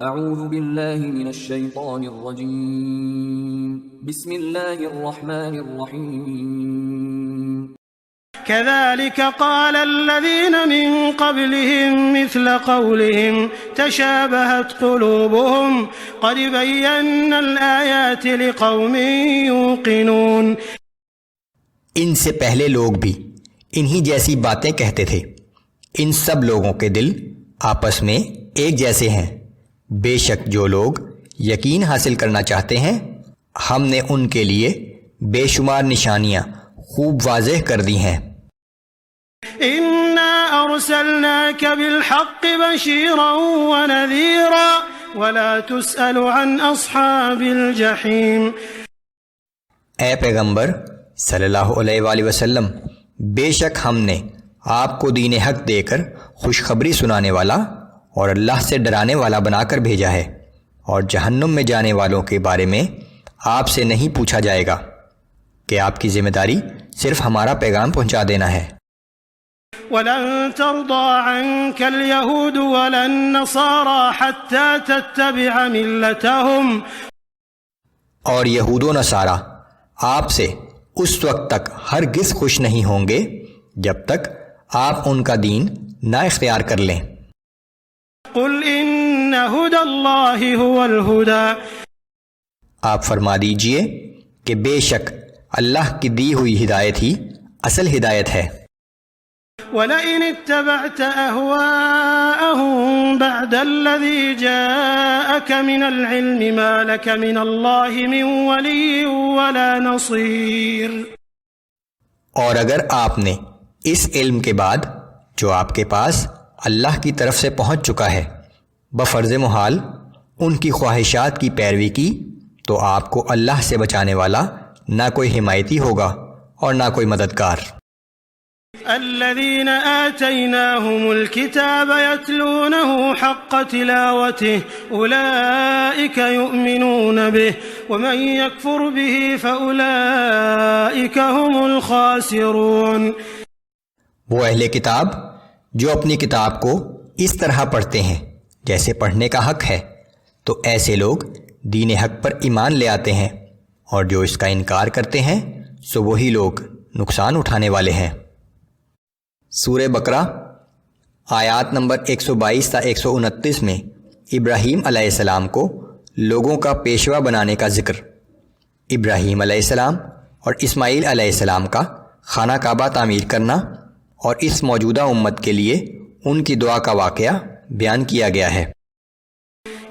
اعوذ باللہ من الشیطان الرجیم بسم اللہ الرحمن الرحیم كذلك قال الذين من قبلهم مثل قولهم تشابهت قلوبهم قد بينا الآيات لقوم يوقنون۔ ان سے پہلے لوگ بھی انہی جیسی باتیں کہتے تھے، ان سب لوگوں کے دل آپس میں ایک جیسے ہیں۔ بے شک جو لوگ یقین حاصل کرنا چاہتے ہیں ہم نے ان کے لیے بے شمار نشانیاں خوب واضح کر دی ہیں۔ إنا أرسلناك بالحق بشيرا ونذيرا ولا تسأل عن أصحاب الجحيم۔ اے پیغمبر صلی اللہ علیہ وآلہ وسلم، بے شک ہم نے آپ کو دین حق دے کر خوشخبری سنانے والا اور اللہ سے ڈرانے والا بنا کر بھیجا ہے، اور جہنم میں جانے والوں کے بارے میں آپ سے نہیں پوچھا جائے گا کہ آپ کی ذمہ داری صرف ہمارا پیغام پہنچا دینا ہے۔ وَلَن تَرْضَىٰ عَنكَ الْيَهُودُ وَلَا النَّصَارَىٰ حَتَّىٰ تَتَّبِعَ مِلَّتَهُمْ۔ اور یہود و نصارہ آپ سے اس وقت تک ہرگز خوش نہیں ہوں گے جب تک آپ ان کا دین نہ اختیار کر لیں۔ قُلْ إِنَّ هُدَى اللَّهِ هُوَ الْهُدَىٰ۔ آپ فرما دیجئے کہ بے شک اللہ کی دی ہوئی ہدایت ہی اصل ہدایت ہے۔ وَلَئِنِ اتَّبَعْتَ أَهْوَاءَهُم بَعْدَ الَّذِي جَاءَكَ مِنَ الْعِلْمِ مَا لَكَ مِنَ اللَّهِ مِن وَلِيٍّ وَلَا نَصِيرٍ۔ اور اگر آپ نے اس علم کے بعد جو آپ کے پاس اللہ کی طرف سے پہنچ چکا ہے بفرض محال ان کی خواہشات کی پیروی کی تو آپ کو اللہ سے بچانے والا نہ کوئی حمایتی ہوگا اور نہ کوئی مددگار۔ الذين آتيناهم الكتاب يتلونه حق تلاوته أولئك يؤمنون به ومن يكفر به فأولئك هم الخاسرون۔ وہ اہل کتاب جو اپنی کتاب کو اس طرح پڑھتے ہیں جیسے پڑھنے کا حق ہے تو ایسے لوگ دین حق پر ایمان لے آتے ہیں، اور جو اس کا انکار کرتے ہیں سو وہی لوگ نقصان اٹھانے والے ہیں۔ سورہ بقرہ آیات نمبر 122 تا 129 میں ابراہیم علیہ السلام کو لوگوں کا پیشوا بنانے کا ذکر، ابراہیم علیہ السلام اور اسماعیل علیہ السلام کا خانہ کعبہ تعمیر کرنا اور اس موجودہ امت کے لیے ان کی دعا کا واقعہ بیان کیا گیا ہے۔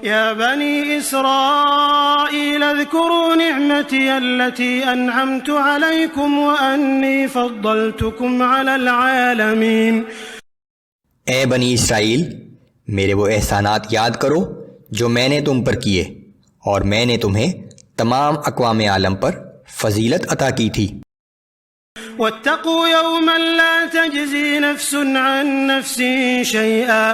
يا بني إسرائيل اذكروا نعمتي التي أنعمت عليكم وأني فضلتكم على العالمين۔ اے بنی اسرائیل، میرے وہ احسانات یاد کرو جو میں نے تم پر کیے اور میں نے تمہیں تمام اقوام عالم پر فضیلت عطا کی تھی۔ واتقوا يوما لا تجزي نفس عن نفس شيئا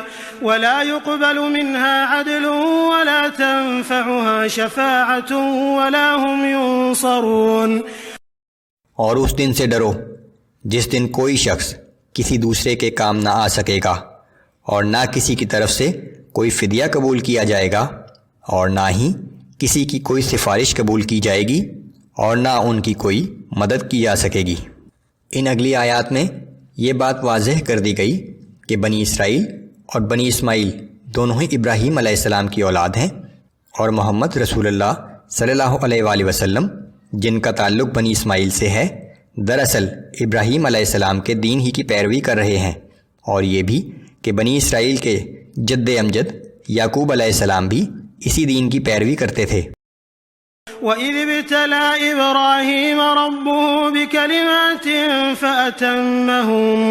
ولا يقبل منها عدل ولا تنفعها شفاعة ولا هم ينصرون۔ اور اس دن سے ڈرو جس دن کوئی شخص کسی دوسرے کے کام نہ آ سکے گا، اور نہ کسی کی طرف سے کوئی فدیہ قبول کیا جائے گا، اور نہ ہی کسی کی کوئی سفارش قبول کی جائے گی، اور نہ ان کی کوئی مدد کی جا سکے گی۔ ان اگلی آیات میں یہ بات واضح کر دی گئی کہ بنی اسرائیل اور بنی اسماعیل دونوں ہی ابراہیم علیہ السلام کی اولاد ہیں، اور محمد رسول اللہ صلی اللہ علیہ وآلہ وسلم جن کا تعلق بنی اسماعیل سے ہے دراصل ابراہیم علیہ السلام کے دین ہی کی پیروی کر رہے ہیں، اور یہ بھی کہ بنی اسرائیل کے جد امجد یعقوب علیہ السلام بھی اسی دین کی پیروی کرتے تھے۔ وَإِذِ ابْتَلَىٰ إِبْرَاهِيمَ رَبُّهُ بِكَلِمَاتٍ فَأَتَمَّهُنَّ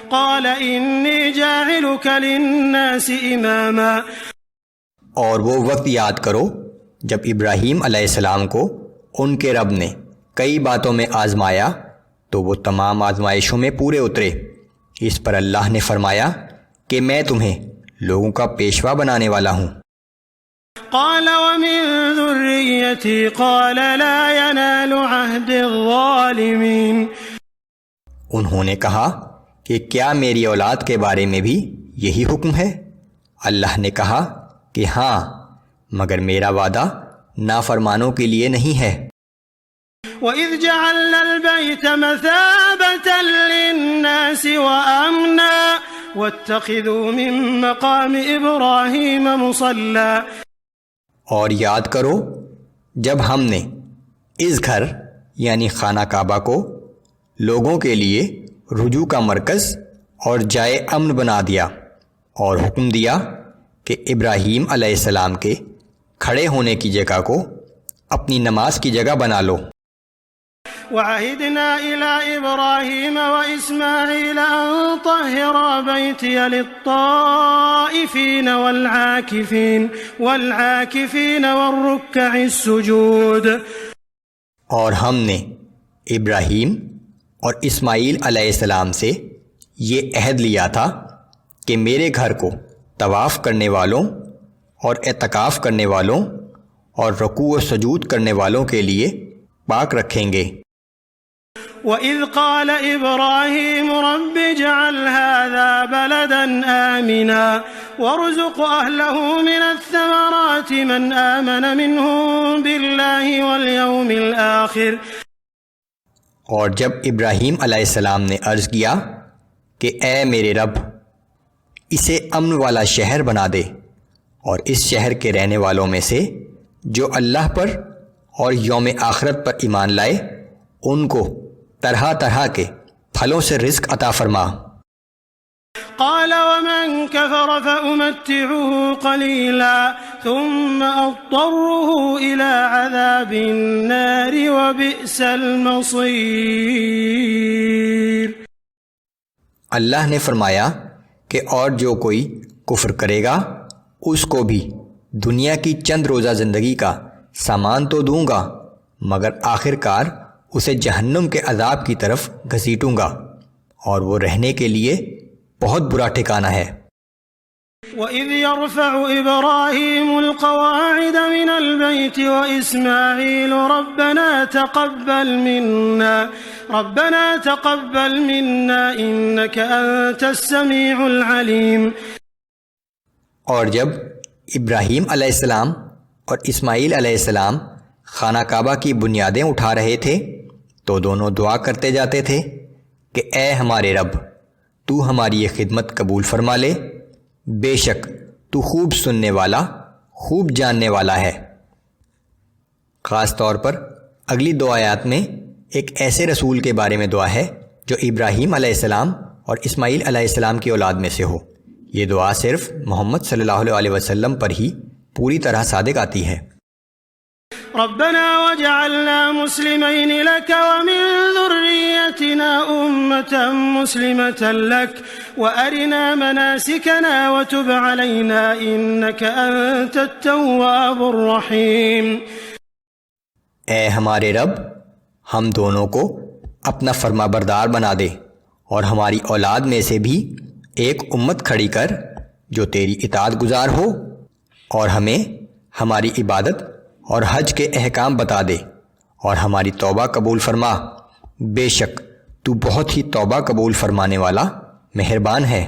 قَالَ إِنِّي جَاعِلُكَ لِلنَّاسِ إِمَامًا۔ اور وہ وقت یاد کرو جب ابراہیم علیہ السلام کو ان کے رب نے کئی باتوں میں آزمایا تو وہ تمام آزمائشوں میں پورے اترے۔ اس پر اللہ نے فرمایا کہ میں تمہیں لوگوں کا پیشوا بنانے والا ہوں۔ قال ومن ذريتي قال لا ينال عهد الظالمين۔ انہوں نے کہا کہ کیا میری اولاد کے بارے میں بھی یہی حکم ہے؟ اللہ نے کہا کہ ہاں، مگر میرا وعدہ نافرمانوں کے لیے نہیں ہے۔ وَإِذْ جَعَلْنَا الْبَيْتَ مَثَابَةً لِلنَّاسِ وَأَمْنًا وَاتَّخِذُوا مِن مَّقَامِ إِبْرَاهِيمَ مُصَلًّى۔ اور یاد کرو جب ہم نے اس گھر یعنی خانہ کعبہ کو لوگوں کے لیے رجوع کا مرکز اور جائے امن بنا دیا، اور حکم دیا کہ ابراہیم علیہ السلام کے کھڑے ہونے کی جگہ کو اپنی نماز کی جگہ بنا لو۔ وَعَهِدْنَا إِلَىٰ إِبْرَاهِيمَ وَإِسْمَاعِيلَ أَن طَهِّرَا بَيْتِيَ لِلطَّائِفِينَ وَالْعَاكِفِينَ وَالرُّكَّعِ السُّجُودِ۔ اور ہم نے ابراہیم اور اسماعیل علیہ السلام سے یہ عہد لیا تھا کہ میرے گھر کو طواف کرنے والوں اور اعتکاف کرنے والوں اور رکوع و سجود کرنے والوں کے لیے پاک رکھیں گے۔ وَإِذْ قَالَ إِبْرَاهِيمُ رَبِّ اجْعَلْ هَٰذَا بَلَدًا آمِنًا وَارْزُقْ أَهْلَهُ مِنَ الثَّمَرَاتِ مَنْ آمَنَ مِنْهُم بِاللَّهِ وَالْيَوْمِ الْآخِرِ۔ اور جب ابراہیم علیہ السلام نے عرض کیا کہ اے میرے رب اسے امن والا شہر بنا دے، اور اس شہر کے رہنے والوں میں سے جو اللہ پر اور یوم آخرت پر ایمان لائے ان کو طرح طرح کے پھلوں سے رزق عطا فرما۔ قال ومن كفر فأمتعه قليلا ثم أضطره إلى عذاب النار وبئس المصير۔ اللہ نے فرمایا کہ اور جو کوئی کفر کرے گا اس کو بھی دنیا کی چند روزہ زندگی کا سامان تو دوں گا، مگر آخر کار اسے جہنم کے عذاب کی طرف گھسیٹوں گا، اور وہ رہنے کے لیے بہت برا ٹھکانہ ہے۔ وَإِذْ يَرْفَعُ إِبْرَاهِيمُ الْقَوَاعِدَ مِنَ الْبَيْتِ وَإِسْمَاعِيلُ رَبَّنَا تَقَبَّلْ مِنَّا إِنَّكَ أَنتَ السَّمِيعُ الْعَلِيمُ۔ اور جب ابراہیم علیہ السلام اور اسماعیل علیہ السلام خانہ کعبہ کی بنیادیں اٹھا رہے تھے تو دونوں دعا کرتے جاتے تھے کہ اے ہمارے رب تو ہماری یہ خدمت قبول فرما لے، بے شک تو خوب سننے والا خوب جاننے والا ہے۔ خاص طور پر اگلی دو آیات میں ایک ایسے رسول کے بارے میں دعا ہے جو ابراہیم علیہ السلام اور اسماعیل علیہ السلام کی اولاد میں سے ہو۔ یہ دعا صرف محمد صلی اللہ علیہ وسلم پر ہی پوری طرح صادق آتی ہے۔ ربنا وجعلنا مسلمين لك ومن ذريتنا أمة مسلمة لك وأرنا مناسكنا وتب علينا إنك أنت التواب الرحيم۔ اے ہمارے رب ہم دونوں کو اپنا فرما بردار بنا دے، اور ہماری اولاد میں سے بھی ایک امت کھڑی کر جو تیری اطاعت گزار ہو، اور ہمیں ہماری عبادت اور حج کے احکام بتا دے، اور ہماری توبہ قبول فرما، بے شک تو بہت ہی توبہ قبول فرمانے والا مہربان ہے۔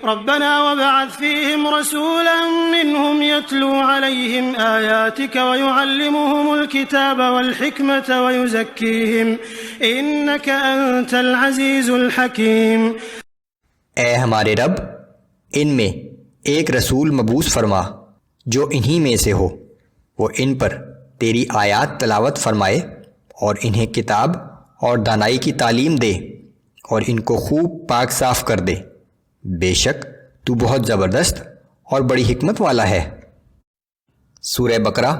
ربنا وابعث فيهم رسولا منهم يتلو عليهم آياتك ويعلمهم الكتاب والحكمة ويزكيهم إنك أنت العزيز الحكيم۔ اے ہمارے رب ان میں ایک رسول مبعوث فرما جو انہی میں سے ہو، وہ ان پر تیری آیات تلاوت فرمائے اور انہیں کتاب اور دانائی کی تعلیم دے، اور ان کو خوب پاک صاف کر دے، بے شک تو بہت زبردست اور بڑی حکمت والا ہے۔ سورہ بقرہ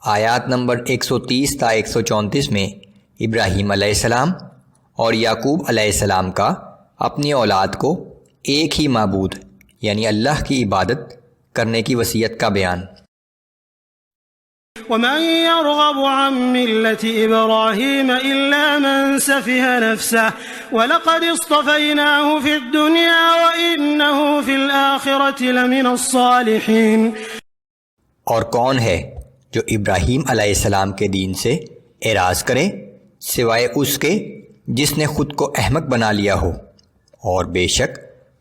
آیات نمبر 130 تا 134 میں ابراہیم علیہ السلام اور یعقوب علیہ السلام کا اپنی اولاد کو ایک ہی معبود یعنی اللہ کی عبادت کرنے کی وصیت کا بیان۔ ومن يرغب عن ملة إبراهيم إلا من سفه نفسه ولقد اصطفيناه في الدنيا وإنه في الآخرة لمن الصالحين۔ اور کون ہے جو ابراہیم علیہ السلام کے دین سے اعراض کرے سوائے اس کے جس نے خود کو احمق بنا لیا ہو، اور بے شک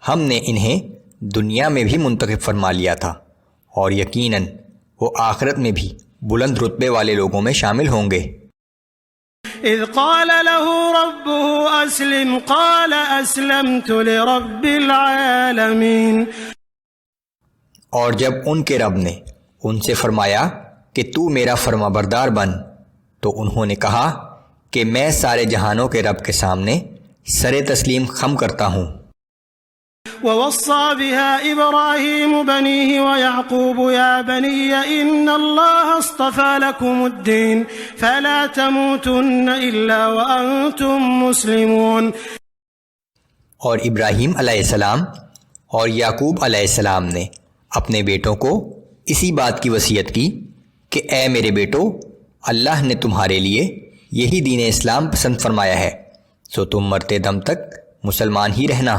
ہم نے انہیں دنیا میں بھی منتخب فرما لیا تھا، اور یقیناً وہ آخرت میں بھی بلند رتبے والے لوگوں میں شامل ہوں گے۔ اذ قال له ربه اسلم قال اسلمت لرب العالمین، اور جب ان کے رب نے ان سے فرمایا کہ تو میرا فرما بردار بن، تو انہوں نے کہا کہ میں سارے جہانوں کے رب کے سامنے سر تسلیم خم کرتا ہوں۔ ووصى بها إبراهيم بنيه ويعقوب يا بني إن الله اصطفى لكم الدين فلا تموتن إلا وأنتم مسلمون۔ اور ابراہیم علیہ السلام اور یعقوب علیہ السلام نے اپنے بیٹوں کو اسی بات کی وصیت کی کہ اے میرے بیٹو، اللہ نے تمہارے لیے یہی دین اسلام پسند فرمایا ہے، سو تم مرتے دم تک مسلمان ہی رہنا۔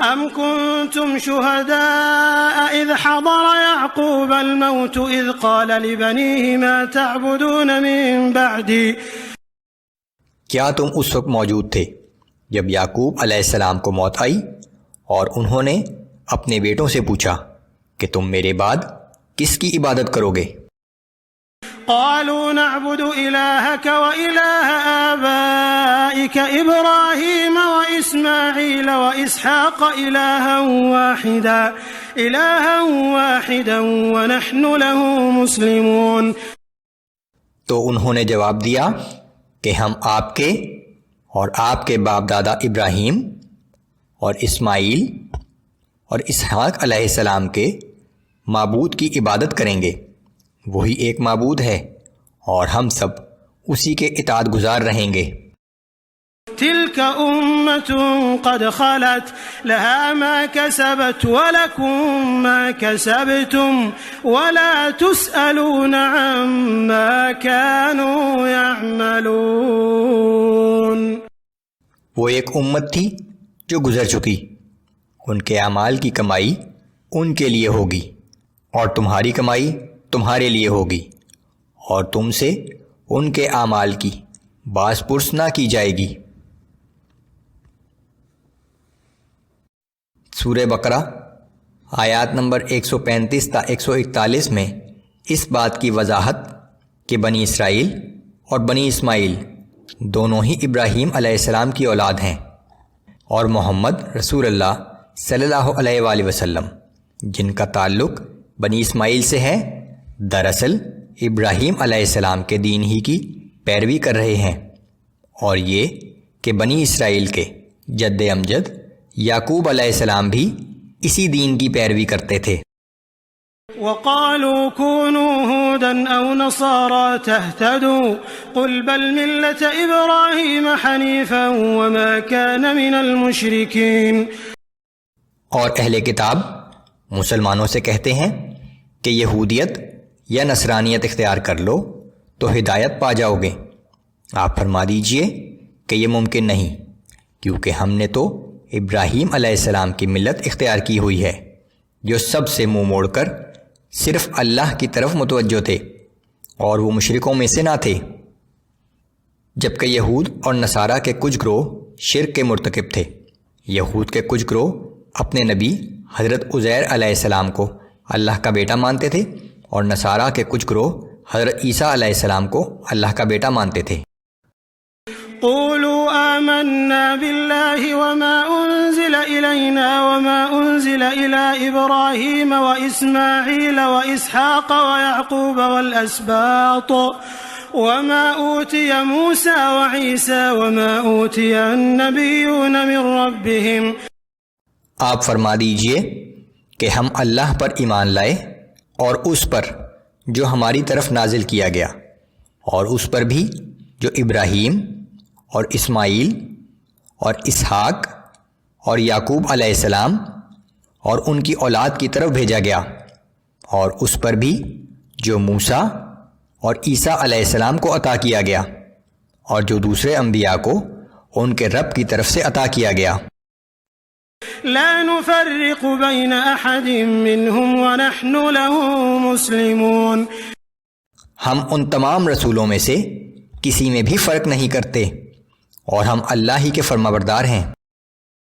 أم كنتم شهداء إذ حضر يعقوب الموت إذ قال لبنيه ما تعبدون من بعدي، کیا تم اس وقت موجود تھے جب یعقوب علیہ السلام کو موت آئی اور انہوں نے اپنے بیٹوں سے پوچھا کہ تم میرے بعد کس کی عبادت کرو گے؟ قالوا نعبد إلهك وإله آبائك إبراهيم وإسماعيل وإسحاق إلها واحدا ونحن له مسلمون۔ تو انہوں نے جواب دیا کہ ہم آپ کے اور آپ کے باپ دادا ابراہیم اور اسماعیل اور اسحاق علیہ السلام کے معبود کی عبادت کریں گے، وہی ایک معبود ہے اور ہم سب اسی کے اطاعت گزار رہیں گے۔ تلك أمة قد خلت لها ما كسبت ولكم ما كسبتم ولا تسألون عما كانوا يعملون۔ وہ ایک امت تھی جو گزر چکی، ان کے اعمال کی کمائی ان کے لیے ہوگی اور تمہاری کمائی تمہارے لیے ہوگی، اور تم سے ان کے اعمال کی باز پرس نہ کی جائے گی۔ سورہ بقرہ آیات نمبر 135 تا 141 میں اس بات کی وضاحت کہ بنی اسرائیل اور بنی اسماعیل دونوں ہی ابراہیم علیہ السلام کی اولاد ہیں، اور محمد رسول اللہ صلی اللہ علیہ وآلہ وسلم جن کا تعلق بنی اسماعیل سے ہے، دراصل ابراہیم علیہ السلام کے دین ہی کی پیروی کر رہے ہیں، اور یہ کہ بنی اسرائیل کے جد امجد یعقوب علیہ السلام بھی اسی دین کی پیروی کرتے تھے۔ وقالوا كونوا هودا أو نصارى تهتدوا قل بل ملة إبراهيم حنيفا وما كان من المشركين۔ اور اہل کتاب مسلمانوں سے کہتے ہیں کہ یہودیت یا نصرانیت اختیار کر لو تو ہدایت پا جاؤ گے۔ آپ فرما دیجئے کہ یہ ممکن نہیں، کیونکہ ہم نے تو ابراہیم علیہ السلام کی ملت اختیار کی ہوئی ہے، جو سب سے منہ موڑ کر صرف اللہ کی طرف متوجہ تھے، اور وہ مشرکوں میں سے نہ تھے۔ جبکہ یہود اور نصارہ کے کچھ گروہ شرک کے مرتکب تھے۔ یہود کے کچھ گروہ اپنے نبی حضرت عزیر علیہ السلام کو اللہ کا بیٹا مانتے تھے، اور نصارہ کے کچھ گروہ حضرت عیسیٰ علیہ السلام کو اللہ کا بیٹا مانتے تھے۔ قولوا آمنا بالله وما أنزل إلينا وما أنزل إلى إبراهيم وإسماعيل وإسحاق ويعقوب والأسباط وما أوتي موسى وعيسى وما أوتي النبيون من ربهم۔ آپ فرما دیجئے کہ ہم اللہ پر ایمان لائے اور اس پر جو ہماری طرف نازل کیا گیا، اور اس پر بھی جو ابراہیم اور اسماعیل اور اسحاق اور یعقوب علیہ السلام اور ان کی اولاد کی طرف بھیجا گیا، اور اس پر بھی جو موسیٰ اور عیسیٰ علیہ السلام کو عطا کیا گیا، اور جو دوسرے انبیاء کو ان کے رب کی طرف سے عطا کیا گیا۔ لا نفرق بين أحد منهم ونحن له مسلمون۔ ہم ان تمام رسولوں میں سے کسی میں بھی فرق نہیں کرتے، اور ہم اللہ ہی کے فرمانبردار ہیں۔